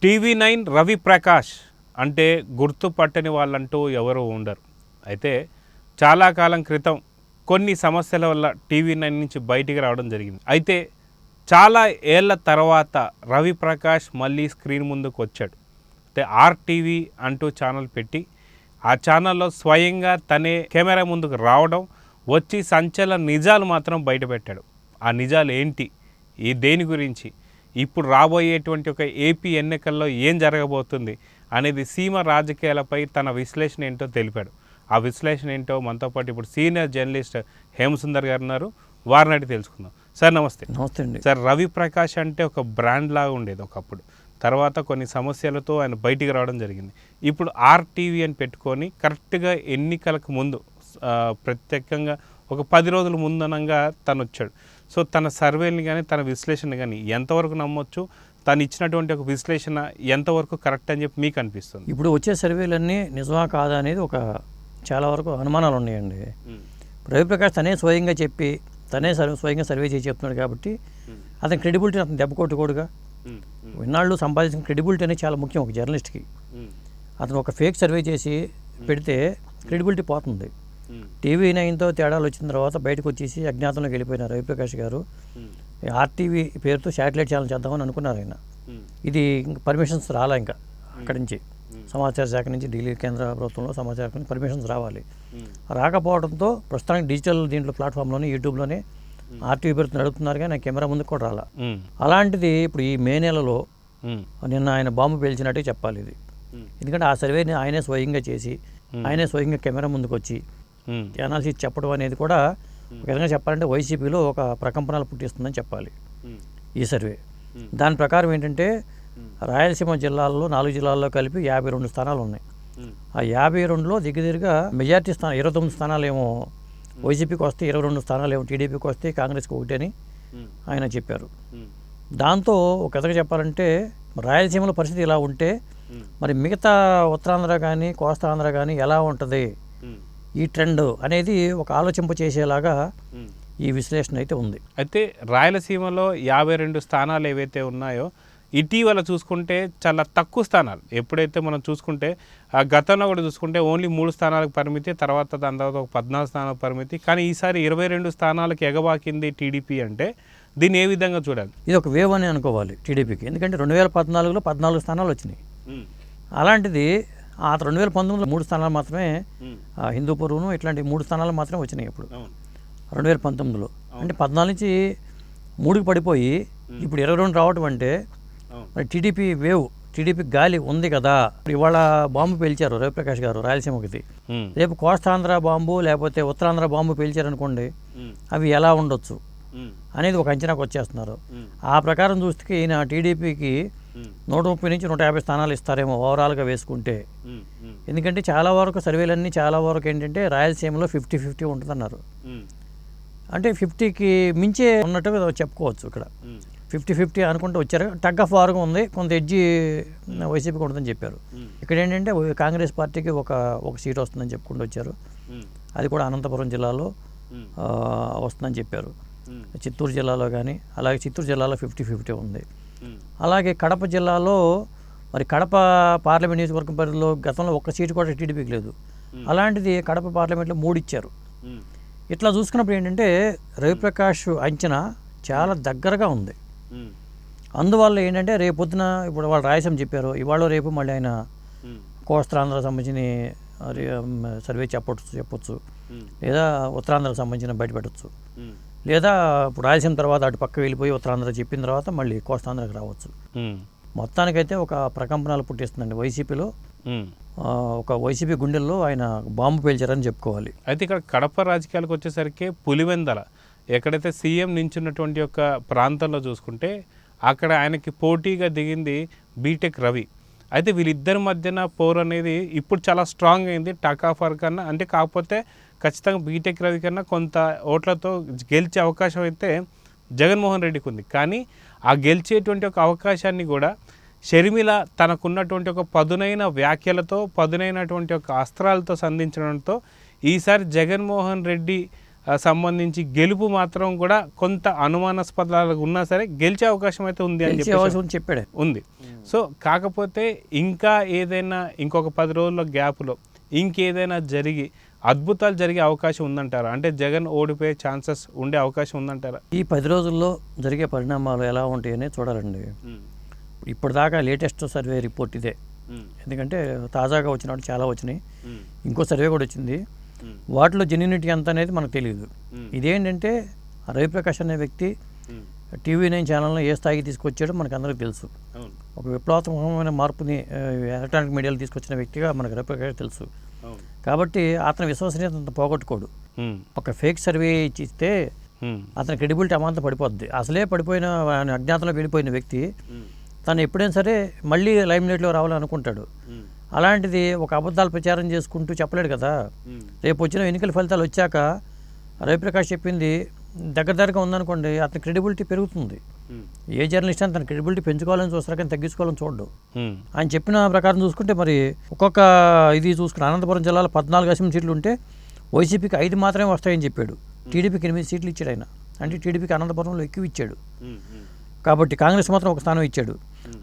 TV9 Ravi Prakash అంటే గుర్తుపట్టని వాళ్ళంటూ ఎవరు ఉండరు. అయితే చాలా కాలం క్రితం కొన్ని సమస్యల వల్ల టీవీ9 నుంచి బయటికి రావడం జరిగింది. అయితే చాలా ఏళ్ల తర్వాత రవి ప్రకాష్ మళ్ళీ స్క్రీన్ ముందుకు వచ్చాడు. అంటే ఆర్టీవీ అంటూ ఛానల్ పెట్టి ఆ ఛానల్లో స్వయంగా తనే కెమెరా ముందుకు రావడం, వచ్చి సంచలన నిజాలు మాత్రం బయటపెట్టాడు. ఆ నిజాలు ఏంటి, ఈ దేని గురించి, ఇప్పుడు రాబోయేటువంటి ఒక ఏపీ ఎన్నికల్లో ఏం జరగబోతుంది అనేది సీమ రాజకీయాలపై తన విశ్లేషణ ఏంటో తెలిపాడు. ఆ విశ్లేషణ ఏంటో మనతో పాటు ఇప్పుడు సీనియర్ జర్నలిస్ట్ హేమసుందర్ గారు ఉన్నారు. వారిని అడిగి తెలుసుకుందాం. సార్ నమస్తే. నమస్తే అండి. సార్, రవి ప్రకాష్ అంటే ఒక బ్రాండ్ లాగా ఉండేది ఒకప్పుడు. తర్వాత కొన్ని సమస్యలతో ఆయన బయటికి రావడం జరిగింది. ఇప్పుడు ఆర్టీవీ అని పెట్టుకొని కరెక్ట్గా ఎన్నికలకు ముందు ప్రత్యేకంగా ఒక 10 రోజుల ముందనంగా తను వచ్చాడు. సో తన సర్వేని కానీ తన విశ్లేషణ కానీ ఎంతవరకు నమ్మొచ్చు, తను ఇచ్చినటువంటి ఒక విశ్లేషణ ఎంతవరకు కరెక్ట్ అని చెప్పి మీకు అనిపిస్తుంది? ఇప్పుడు వచ్చే సర్వేలన్నీ నిజమా కాదా అనేది ఒక చాలా వరకు అనుమానాలు ఉన్నాయండి. రవిప్రకాష్ తనే స్వయంగా చెప్పి తనే స్వయంగా సర్వే చేసి చెప్తున్నాడు కాబట్టి అతని క్రెడిబిలిటీ అతను దెబ్బ కొట్టుకోడుగా. ఇన్నాళ్ళు సంపాదించిన క్రెడిబిలిటీ అనేది చాలా ముఖ్యం ఒక జర్నలిస్ట్కి. అతను ఒక ఫేక్ సర్వే చేసి పెడితే క్రెడిబిలిటీ పోతుంది. టీవీ9తో తేడాలు వచ్చిన తర్వాత బయటకు వచ్చేసి అజ్ఞాతంలోకి వెళ్ళిపోయిన రవిప్రకాష్ గారు ఆర్టీవీ పేరుతో శాటిలైట్ ఛానల్ చేద్దామని అనుకున్నారు ఆయన. ఇది ఇంకా పర్మిషన్స్ రాలా, ఇంకా అక్కడి నుంచి సమాచార శాఖ నుంచి ఢిల్లీ కేంద్ర ప్రభుత్వంలో సమాచార శాఖ నుంచి పర్మిషన్స్ రావాలి. రాకపోవడంతో ప్రస్తుతానికి డిజిటల్ దీంట్లో ప్లాట్ఫామ్లోనే యూట్యూబ్లోనే ఆర్టీవీ పేరుతో నడుపుతున్నారు, కానీ కెమెరా ముందుకు కూడా రాలా. అలాంటిది ఇప్పుడు ఈ మే నెలలో నిన్న ఆయన బాంబు పేల్చినట్టే చెప్పాలి ఇది. ఎందుకంటే ఆ సర్వేని ఆయనే స్వయంగా చేసి ఆయనే స్వయంగా కెమెరా ముందుకు వచ్చి అనాలిసిస్ చెప్పడం అనేది కూడా ఒక విధంగా చెప్పాలంటే వైసీపీలో ఒక ప్రకంపనలు పుట్టిస్తుందని చెప్పాలి ఈ సర్వే. దాని ప్రకారం ఏంటంటే రాయలసీమ జిల్లాల్లో 4 జిల్లాల్లో కలిపి 52 స్థానాలు ఉన్నాయి. ఆ 52లో దగ్గరగా మెజార్టీ స్థానం 29 స్థానాలు ఏమో వైసీపీకి వస్తే, 22 స్థానాలు ఏమో టీడీపీకి వస్తే, కాంగ్రెస్కి 1 అని ఆయన చెప్పారు. దాంతో ఒక విధంగా చెప్పాలంటే రాయలసీమలో పరిస్థితి ఇలా ఉంటే మరి మిగతా ఉత్తరాంధ్ర కానీ కోస్తాంధ్ర కానీ ఎలా ఉంటుంది ఈ ట్రెండ్ అనేది ఒక ఆలోచింప చేసేలాగా ఈ విశ్లేషణ అయితే ఉంది. అయితే రాయలసీమలో 52 స్థానాలు ఏవైతే ఉన్నాయో ఇటీవల చూసుకుంటే చాలా తక్కువ స్థానాలు. ఎప్పుడైతే మనం చూసుకుంటే గతంలో కూడా చూసుకుంటే ఓన్లీ 3 స్థానాలకు పరిమితి, తర్వాత దాని తర్వాత ఒక 14 స్థానాలకు పరిమితి. కానీ ఈసారి 22 స్థానాలకు ఎగబాకింది టీడీపీ. అంటే దీన్ని ఏ విధంగా చూడాలి? ఇది ఒక వేవ్ అని అనుకోవాలి టీడీపీకి. ఎందుకంటే 2014లో 14 స్థానాలు వచ్చినాయి. అలాంటిది ఆ 2019లో 3 స్థానాలు మాత్రమే, హిందూపురమును ఇట్లాంటి 3 స్థానాలు మాత్రమే వచ్చినాయి ఇప్పుడు 2019లో. అంటే 14 నుంచి 3కి పడిపోయి ఇప్పుడు 22 రావటం అంటే మరి టీడీపీ వేవ్, టీడీపీ గాలి ఉంది కదా. ఇవాళ బాంబు పేల్చారు రవిప్రకాష్ గారు రాయలసీమకి. రేపు కోస్తాంధ్ర బాంబు లేకపోతే ఉత్తరాంధ్ర బాంబు పేల్చారనుకోండి, అవి ఎలా ఉండొచ్చు అనేది ఒక అంచనాకు వచ్చేస్తున్నారు. ఆ ప్రకారం చూస్తే ఈయన టీడీపీకి 130 నుంచి 150 స్థానాలు ఇస్తారేమో ఓవరాల్గా వేసుకుంటే. ఎందుకంటే చాలా వరకు సర్వేలన్నీ చాలా వరకు ఏంటంటే రాయలసీమలో 50-50 ఉంటుందన్నారు. అంటే 50కి మించే ఉన్నట్టుగా చెప్పుకోవచ్చు. ఇక్కడ 50-50 అనుకుంటూ వచ్చారు. టగ్ ఆఫ్ వార్గా ఉంది, కొంత ఎడ్జి వైసీపీకి ఉంటుందని చెప్పారు. ఇక్కడ ఏంటంటే కాంగ్రెస్ పార్టీకి ఒక సీట్ వస్తుందని చెప్పుకుంటూ వచ్చారు. అది కూడా అనంతపురం జిల్లాలో వస్తుందని చెప్పారు. చిత్తూరు జిల్లాలో కానీ, అలాగే చిత్తూరు జిల్లాలో 50-50 ఉంది. అలాగే కడప జిల్లాలో మరి కడప పార్లమెంట్ నియోజకవర్గం పరిధిలో గతంలో 1 సీటు కూడా టీడీపీకి లేదు. అలాంటిది కడప పార్లమెంట్లో 3 ఇచ్చారు. ఇట్లా చూసుకున్నప్పుడు ఏంటంటే రవిప్రకాష్ అంచనా చాలా దగ్గరగా ఉంది. అందువల్ల ఏంటంటే రేపొద్దున ఇప్పుడు వాళ్ళు రాయలసీమ చెప్పారు, ఇవాళ రేపు మళ్ళీ ఆయన కోస్తాంధ్రకు సంబంధించిన సర్వే చెప్పొచ్చు, లేదా ఉత్తరాంధ్రకు సంబంధించిన బయట పెట్టచ్చు, లేదా ఇప్పుడు రాయలసీమ తర్వాత అటు పక్క వెళ్ళిపోయి ఉత్తరాంధ్ర చెప్పిన తర్వాత మళ్ళీ కోస్తాంధ్రకు రావచ్చు. మొత్తానికైతే ఒక ప్రకంపనలు పుట్టిస్తుందండి వైసీపీలో. ఒక వైసీపీ గుండెల్లో ఆయన బాంబు పేల్చారని చెప్పుకోవాలి. అయితే ఇక్కడ కడప రాజకీయాలకు వచ్చేసరికి పులివెందల ఎక్కడైతే సీఎం నించున్నటువంటి ఒక ప్రాంతంలో చూసుకుంటే అక్కడ ఆయనకి పోటీగా దిగింది బీటెక్ రవి. అయితే వీళ్ళిద్దరి మధ్యన పోరు అనేది ఇప్పుడు చాలా స్ట్రాంగ్ అయింది టగ్ ఆఫ్ వార్ కన్నా. అంటే కాకపోతే ఖచ్చితంగా బీటెక్ రవి కన్నా కొంత ఓట్లతో గెలిచే అవకాశం అయితే జగన్మోహన్ రెడ్డికి ఉంది. కానీ ఆ గెలిచేటువంటి ఒక అవకాశాన్ని కూడా షర్మిల తనకున్నటువంటి ఒక పదునైన వ్యాఖ్యలతో, పదునైనటువంటి ఒక అస్త్రాలతో సంధించడంతో ఈసారి జగన్మోహన్ రెడ్డి సంబంధించి గెలుపు మాత్రం కూడా కొంత అనుమానాస్పదాలు ఉన్నా సరే గెలిచే అవకాశం అయితే ఉంది అని చెప్పి చెప్పాడు ఉంది. సో కాకపోతే ఇంకా ఏదైనా ఇంకొక 10 రోజుల గ్యాప్లో ఇంకేదైనా జరిగి అద్భుతాలు జరిగే అవకాశం ఉందంటారా? అంటే జగన్ ఓడిపోయే ఛాన్సెస్ ఉండే అవకాశం ఉందంటారా? ఈ 10 రోజుల్లో జరిగే పరిణామాలు ఎలా ఉంటాయని చూడాలండి. ఇప్పటిదాకా లేటెస్ట్ సర్వే రిపోర్ట్ ఇదే. ఎందుకంటే తాజాగా వచ్చినట్టు చాలా వచ్చినాయి, ఇంకో సర్వే కూడా వచ్చింది. వాటిలో జెన్యూనిటీ ఎంత అనేది మనకు తెలియదు. ఇదేంటంటే రవిప్రకాష్ అనే వ్యక్తి TV9 ఛానల్ని ఏ స్థాయికి తీసుకొచ్చాడో మనకు అందరికీ తెలుసు. ఒక విప్లవాత్మకమైన మార్పుని ఎలక్ట్రానిక్ మీడియాలో తీసుకొచ్చిన వ్యక్తిగా మనకు రవిప్రకాష్ తెలుసు. కాబట్టి అతని విశ్వసనీయత అంత పోగొట్టుకోడు. ఒక ఫేక్ సర్వే ఇచ్చిస్తే అతని క్రెడిబిలిటీ అమాంతం పడిపోద్ది. అసలే పడిపోయిన అజ్ఞాతంలో వెళ్ళిపోయిన వ్యక్తి తను ఎప్పుడైనా సరే మళ్ళీ లైమ్లైట్లో రావాలనుకుంటాడు. అలాంటిది ఒక అబద్ధాలు ప్రచారం చేసుకుంటూ చెప్పలేడు కదా. రేపు వచ్చిన ఎన్నికల ఫలితాలు వచ్చాక రవిప్రకాష్ చెప్పింది దగ్గరగా ఉందనుకోండి, అతని క్రెడిబిలిటీ పెరుగుతుంది. ఏ జర్నలిస్ట్ అని తన క్రెడిబిలిటీ పెంచుకోవాలని చూస్తారు కానీ తగ్గించుకోవాలని చూడడు. ఆయన చెప్పిన ప్రకారం చూసుకుంటే మరి ఒక్కొక్క ఇది చూసుకుని అనంతపురం జిల్లాలో 14 అసెంబ్లీ సీట్లు ఉంటే వైసీపీకి 5 మాత్రమే వస్తాయని చెప్పాడు. టీడీపీకి 8 సీట్లు ఇచ్చాడు ఆయన. అంటే టీడీపీకి అనంతపురంలో ఎక్కువ ఇచ్చాడు కాబట్టి కాంగ్రెస్ మాత్రం ఒక స్థానం ఇచ్చాడు.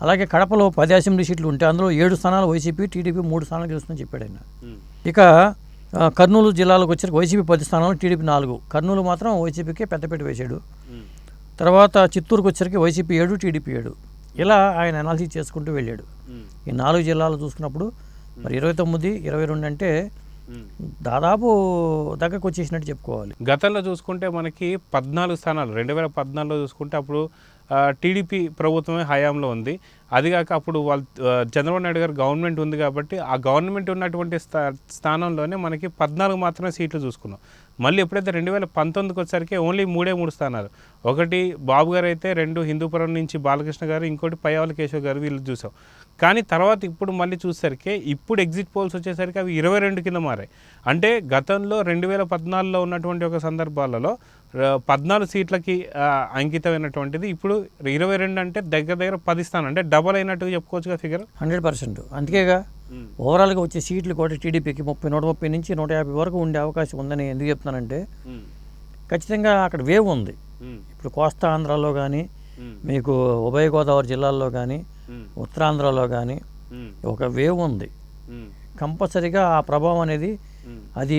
అలాగే కడపలో 10 అసెంబ్లీ సీట్లు ఉంటే అందులో 7 స్థానాలు వైసీపీ, టీడీపీ 3 స్థానాలు గెలుస్తుందని చెప్పాడు ఆయన. ఇక కర్నూలు జిల్లాలోకి వచ్చేసరికి వైసీపీ 10 స్థానాలు, టీడీపీ 4. కర్నూలు మాత్రం వైసీపీకే పెద్దపీట వేశాడు. తర్వాత చిత్తూరుకు వచ్చేసరికి వైసీపీ 7, టీడీపీ 7. ఇలా ఆయన అనాలిసిస్ చేసుకుంటూ వెళ్ళాడు. ఈ 4 జిల్లాలు చూసుకున్నప్పుడు మరి 29, 22 అంటే దాదాపు దగ్గరకు వచ్చేసినట్టు చెప్పుకోవాలి. గతంలో చూసుకుంటే మనకి 14 స్థానాలు 2014లో చూసుకుంటే అప్పుడు టీడీపీ ప్రభుత్వమే హయాంలో ఉంది. అదిగాక అప్పుడు వాళ్ళు చంద్రబాబు నాయుడు గారు గవర్నమెంట్ ఉంది కాబట్టి ఆ గవర్నమెంట్ ఉన్నటువంటి స్థానంలోనే మనకి 14 మాత్రమే సీట్లు చూసుకున్నాం. మళ్ళీ ఎప్పుడైతే 2019కి వచ్చేసరికి ఓన్లీ 3 స్థానాలు. ఒకటి బాబు గారు అయితే, 2 హిందూపురం నుంచి బాలకృష్ణ గారు, ఇంకోటి పయ్యావుల కేశవ్ గారు, వీళ్ళు చూసాం. కానీ తర్వాత ఇప్పుడు మళ్ళీ చూసేసరికి ఇప్పుడు ఎగ్జిట్ పోల్స్ వచ్చేసరికి అవి 22 కింద మారాయి. అంటే గతంలో 2014లో ఉన్నటువంటి ఒక సందర్భాలలో 14 సీట్లకి అంకితమైనటువంటిది ఇప్పుడు 22 అంటే దగ్గర 10 స్థానం, అంటే డబల్ అయినట్టుగా చెప్పుకోవచ్చుగా ఫిగర్. 100%. అందుకేగా ఓవరాల్గా వచ్చే సీట్లు కూడా టీడీపీకి 130 నుంచి 150 వరకు ఉండే అవకాశం ఉందని ఎందుకు చెప్తున్నానంటే ఖచ్చితంగా అక్కడ వేవ్ ఉంది. ఇప్పుడు కోస్తా ఆంధ్రాలో కానీ, మీకు ఉభయ గోదావరి జిల్లాల్లో కానీ, ఉత్తరాంధ్రలో కానీ ఒక వేవ్ ఉంది. కంపల్సరీగా ఆ ప్రభావం అనేది అది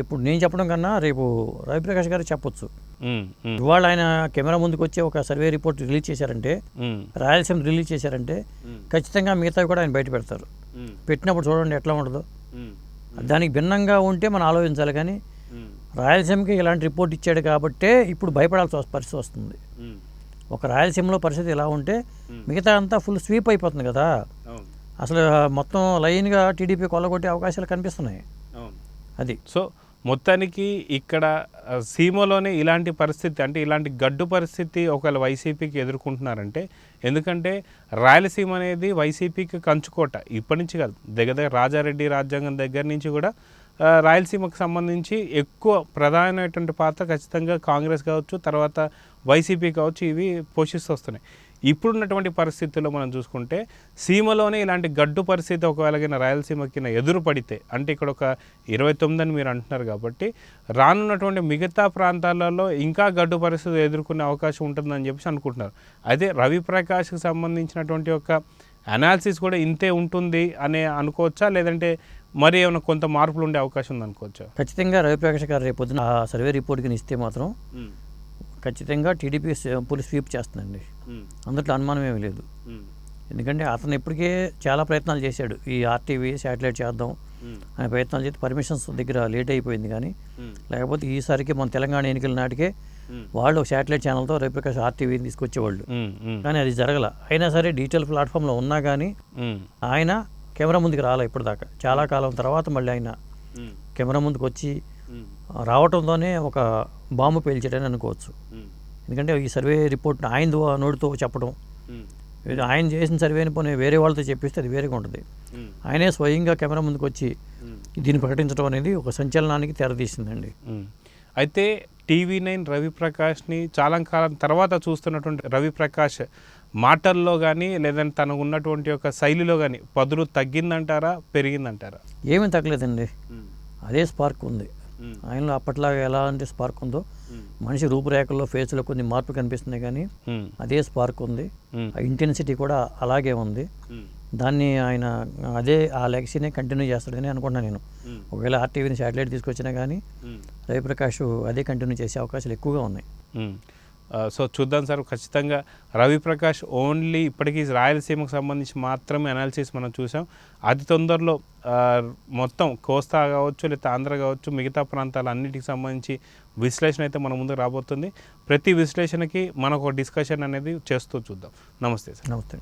ఇప్పుడు నేను చెప్పడం కన్నా రేపు రవిప్రకాష్ గారు చెప్పొచ్చు. ఇవాళ ఆయన కెమెరా ముందుకు వచ్చి ఒక సర్వే రిపోర్ట్ రిలీజ్ చేశారంటే, రాయలసీమ రిలీజ్ చేశారంటే ఖచ్చితంగా మిగతావి కూడా ఆయన బయట పెడతారు. పెట్టినప్పుడు చూడండి ఎట్లా ఉండదు. దానికి భిన్నంగా ఉంటే మనం ఆలోచించాలి. కానీ రాయలసీమకి ఇలాంటి రిపోర్ట్ ఇచ్చాడు కాబట్టే ఇప్పుడు భయపడాల్సిన పరిస్థితి వస్తుంది. ఒక రాయలసీమలో పరిస్థితి ఇలా ఉంటే మిగతా అంతా ఫుల్ స్వీప్ అయిపోతుంది కదా. అసలు మొత్తం లైన్గా టీడీపీ కొల్లగొట్టే అవకాశాలు కనిపిస్తున్నాయి. అది సో మొత్తానికి ఇక్కడ సీమలోనే ఇలాంటి పరిస్థితి, అంటే ఇలాంటి గడ్డు పరిస్థితి ఒకవేళ వైసీపీకి ఎదుర్కొంటున్నారంటే, ఎందుకంటే రాయలసీమ అనేది వైసీపీకి కంచుకోట. ఇప్పటి నుంచి కాదు, దగ్గర రాజారెడ్డి రాజ్యాంగం దగ్గర నుంచి కూడా రాయలసీమకు సంబంధించి ఎక్కువ ప్రధానమైనటువంటి పాత్ర ఖచ్చితంగా కాంగ్రెస్ కావచ్చు, తర్వాత వైసీపీ కావచ్చు, ఇవి పోషిస్తూ వస్తున్నాయి. ఇప్పుడున్నటువంటి పరిస్థితుల్లో మనం చూసుకుంటే సీమలోనే ఇలాంటి గడ్డు పరిస్థితి ఒకవేళ రాయలసీమకి ఎదురు పడితే, అంటే ఇక్కడ ఒక 29 అని మీరు అంటున్నారు కాబట్టి రానున్నటువంటి మిగతా ప్రాంతాలలో ఇంకా గడ్డు పరిస్థితి ఎదుర్కొనే అవకాశం ఉంటుందని చెప్పేసి అనుకుంటున్నారు. అయితే రవిప్రకాష్కి సంబంధించినటువంటి ఒక అనాలిసిస్ కూడా ఇంతే ఉంటుంది అనే అనుకోవచ్చా, లేదంటే మరి ఏమైనా కొంత మార్పులు ఉండే అవకాశం ఉంది అనుకోవచ్చా? ఖచ్చితంగా రవిప్రకాష్ గారు రేపు పొద్దున ఆ సర్వే రిపోర్ట్కి ఇస్తే మాత్రం ఖచ్చితంగా టీడీపీ పోలీస్ స్వీప్ చేస్తుందండి. అందులో అనుమానం ఏమీ లేదు. ఎందుకంటే అతను ఇప్పటికే చాలా ప్రయత్నాలు చేశాడు. ఈ ఆర్టీవీ శాటిలైట్ చేద్దాం అనే ప్రయత్నాలు చేస్తే పర్మిషన్స్ దగ్గర లేట్ అయిపోయింది. కానీ లేకపోతే ఈసారికి మన తెలంగాణ ఎన్నికల నాటికే వాళ్ళు శాటిలైట్ ఛానల్తో రవిప్రకాష్ ఆర్టీవీని తీసుకొచ్చేవాళ్ళు. కానీ అది జరగల. అయినా సరే డిజిటల్ ప్లాట్ఫామ్లో ఉన్నా కానీ ఆయన కెమెరా ముందుకు రాలే ఇప్పటిదాకా. చాలా కాలం తర్వాత మళ్ళీ ఆయన కెమెరా ముందుకు వచ్చి రావటంతోనే ఒక బాంబు పేల్చాడని అనుకోవచ్చు. ఎందుకంటే ఈ సర్వే రిపోర్ట్ ఆయన నోటితో చెప్పడం, ఆయన చేసిన సర్వేని పోనీ వేరే వాళ్ళతో చెప్పిస్తే అది వేరేగా ఉంటుంది. ఆయనే స్వయంగా కెమెరా ముందుకు వచ్చి దీన్ని ప్రకటించడం అనేది ఒక సంచలనానికి తెరదీసిందండి. అయితే TV9 రవిప్రకాష్ని చాలా కాలం తర్వాత చూస్తున్నటువంటి రవిప్రకాష్ మాటల్లో కానీ లేదంటే తనకు ఉన్నటువంటి ఒక శైలిలో కానీ పదులు తగ్గిందంటారా, పెరిగిందంటారా? ఏమీ తగ్గలేదండి. అదే స్పార్క్ ఉంది. ఆయనలో అప్పట్లాగా ఎలాంటి స్పార్క్ ఉందో మనిషి రూపురేఖల్లో ఫేస్లో కొన్ని మార్పు కనిపిస్తున్నాయి కానీ అదే స్పార్క్ ఉంది, ఆ ఇంటెన్సిటీ కూడా అలాగే ఉంది. దాన్ని ఆయన అదే ఆ లెగసీనే కంటిన్యూ చేస్తాడని అనుకుంటున్నాను నేను. ఒకవేళ ఆర్టీవీని శాటిలైట్ తీసుకొచ్చినా కానీ రవిప్రకాష్ అదే కంటిన్యూ చేసే అవకాశాలు ఎక్కువగా ఉన్నాయి. సో చూద్దాం సార్, ఖచ్చితంగా రవిప్రకాష్ ఓన్లీ ఇప్పటికీ రాయలసీమకు సంబంధించి మాత్రమే అనాలిసిస్ మనం చూసాం. అతి తొందరలో మొత్తం కోస్తా కావచ్చు లేదా ఆంధ్ర కావచ్చు మిగతా ప్రాంతాలన్నిటికి సంబంధించి విశ్లేషణ అయితే మన ముందుకు రాబోతుంది. ప్రతి విశ్లేషణకి మనకు డిస్కషన్ అనేది చేస్తూ చూద్దాం. నమస్తే సార్. నమస్తే.